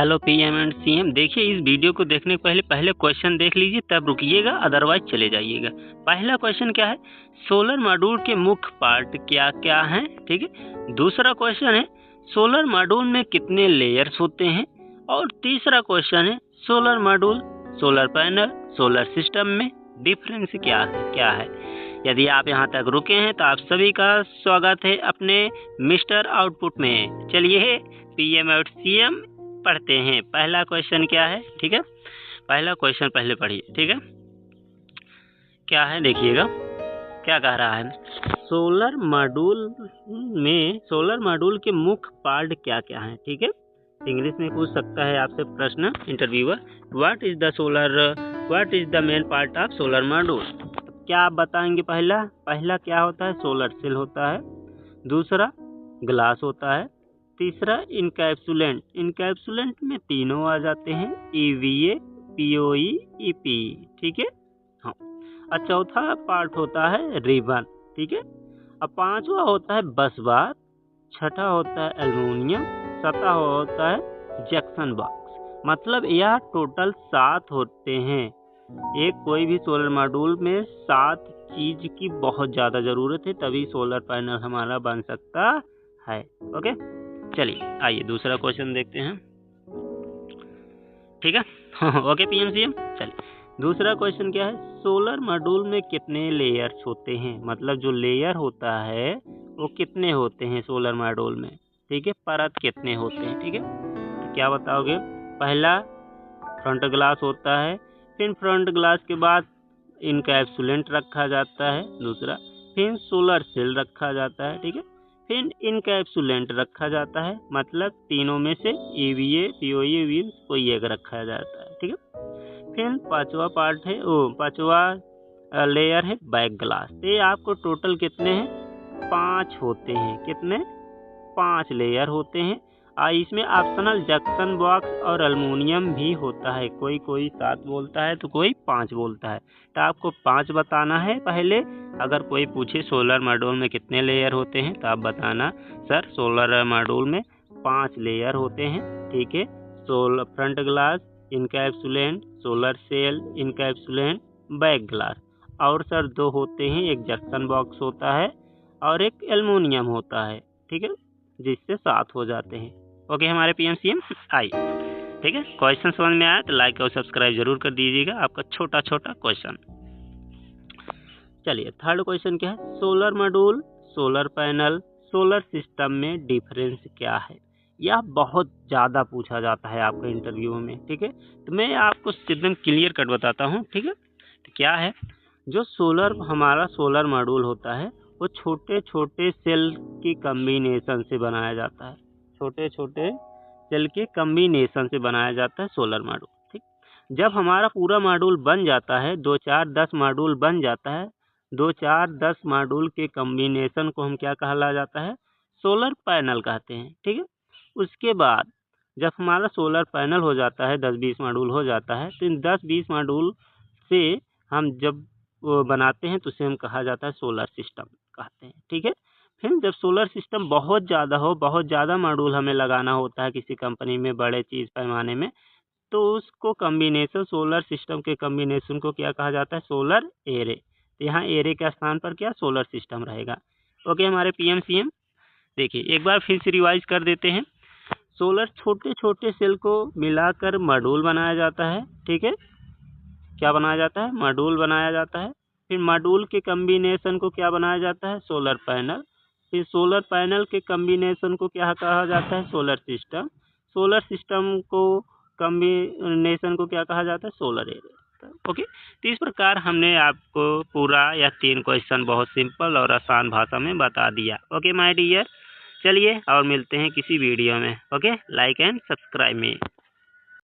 Hello PM and CM. देखिए, इस video को देखने के पहले क्वेश्चन देख लीजिए, तब रुकिएगा, अदरवाइज चले जाइएगा। पहला क्वेश्चन क्या है, सोलर मॉड्यूल के मुख्य पार्ट क्या क्या हैं, ठीक है। दूसरा क्वेश्चन है, सोलर मॉड्यूल में कितने लेयर्स होते हैं। और तीसरा क्वेश्चन है, solar module, solar panel, solar system में डिफरेंस क्या है। यदि आप यहाँ तक रुके हैं तो आप सभी का स्वागत है अपने मिस्टर आउटपुट में। चलिए पीएम और सीएम पढ़ते हैं। पहला क्वेश्चन क्या है, ठीक है। पहला क्वेश्चन पहले पढ़िए, ठीक है। क्या है देखिएगा, क्या कह रहा है, सोलर मॉड्यूल के मुख्य पार्ट क्या क्या हैं, ठीक है। इंग्लिश में पूछ सकता है आपसे प्रश्न interviewer, what is the main part of solar module. क्या आप बताएंगे। पहला क्या होता है, सोलर सेल होता है। दूसरा ग्लास होता है। तीसरा इनकैप्सुलेंट में तीनों आ जाते हैं, EVA, POE, EP, ठीक है। हाँ। और चौथा पार्ट होता है रिबन, ठीक है। अब पांचवा होता है बस बार। छठा होता है एल्युमिनियम। सातवां होता है जंक्शन बॉक्स। मतलब यह टोटल 7 होते हैं। एक कोई भी सोलर मॉड्यूल में 7 चीज की बहुत ज्यादा जरूरत है, तभी सोलर पैनल हमारा बन सकता है। ओके, चलिए आइए दूसरा क्वेश्चन देखते हैं, ठीक है। ओके पीएम सीएम, चलिए दूसरा क्वेश्चन क्या है, सोलर मॉड्यूल में कितने लेयर्स होते हैं। मतलब जो लेयर होता है वो कितने होते हैं सोलर मॉड्यूल में, ठीक है। परत कितने होते हैं, ठीक है। तो क्या बताओगे। पहला फ्रंट ग्लास होता है, फिर फ्रंट ग्लास के बाद इनकैप्सुलेंट रखा जाता है। दूसरा फिर सोलर सेल रखा जाता है, ठीक है। फिर इनकैप्सुलेंट रखा जाता है, मतलब तीनों में से EVA, POE कोई एक रखा जाता है, ठीक है। फिर पांचवा लेयर है बैक ग्लास। ये आपको टोटल कितने हैं, 5 होते हैं। कितने, 5 लेयर होते हैं। इसमें ऑप्शनल जंक्शन बॉक्स और एल्युमिनियम भी होता है। कोई 7 बोलता है तो कोई 5 बोलता है। तो आपको 5 बताना है पहले। अगर कोई पूछे सोलर मॉड्यूल में कितने लेयर होते हैं तो आप बताना, सर सोलर मॉड्यूल में 5 लेयर होते हैं, ठीक है। Solar front glass, encapsulant, solar cell, encapsulant, back glass. और सर 2 होते हैं, एक जंक्शन बॉक्स होता है और एक एल्युमिनियम होता है, ठीक है, जिससे 7 हो जाते हैं। ओके हमारे पीएम सीएम आई, ठीक है। क्वेश्चन समझ में आया तो लाइक और सब्सक्राइब जरूर कर दीजिएगा, आपका छोटा क्वेश्चन। चलिए थर्ड क्वेश्चन क्या है, solar module, solar panel, solar system में डिफरेंस क्या है। यह बहुत ज़्यादा पूछा जाता है आपके इंटरव्यू में, ठीक है। तो मैं आपको एकदम क्लियर कट बताता हूँ, ठीक है। तो क्या है, जो हमारा सोलर मॉड्यूल होता है वो छोटे छोटे सेल की कम्बिनेशन से बनाया जाता है। छोटे छोटे सेल के कम्बिनेशन से बनाया जाता है सोलर मॉड्यूल, ठीक। जब हमारा पूरा मॉड्यूल बन जाता है, 2, 4, 10 मॉड्यूल बन जाता है, 2, 4, 10 मॉड्यूल के कम्बिनेशन को हम क्या कहला जाता है, सोलर पैनल कहते हैं, ठीक है। उसके बाद जब हमारा सोलर पैनल हो जाता है, 10-20 मॉड्यूल हो जाता है, तो इन 10-20 मॉड्यूल से हम जब वो बनाते हैं तो उसे हम कहा जाता है सोलर सिस्टम कहते हैं, ठीक है। फिर जब सोलर सिस्टम बहुत ज़्यादा मॉड्यूल हमें लगाना होता है किसी कंपनी में बड़े चीज़ पैमाने में, तो उसको कम्बिनेशन सोलर सिस्टम के कम्बिनेशन को क्या कहा जाता है, सोलर एरे। तो यहाँ एरे के स्थान पर क्या सोलर सिस्टम रहेगा। ओके हमारे पीएम सीएम, देखिए एक बार फिर से रिवाइज कर देते हैं। सोलर छोटे छोटे सेल को मिलाकर मॉड्यूल बनाया जाता है, ठीक है। क्या बनाया जाता है, मॉड्यूल बनाया जाता है। फिर मॉड्यूल के कम्बिनेशन को क्या बनाया जाता है, सोलर पैनल। फिर सोलर पैनल के कम्बिनेशन को क्या कहा जाता है, सोलर सिस्टम। सोलर सिस्टम को कम्बिनेशन को क्या कहा जाता है, सोलर एरे। ओके, तो इस प्रकार हमने आपको पूरा या 3 क्वेश्चन बहुत सिंपल और आसान भाषा में बता दिया। ओके माय डियर, चलिए और मिलते हैं किसी वीडियो में। ओके, लाइक एंड सब्सक्राइब में।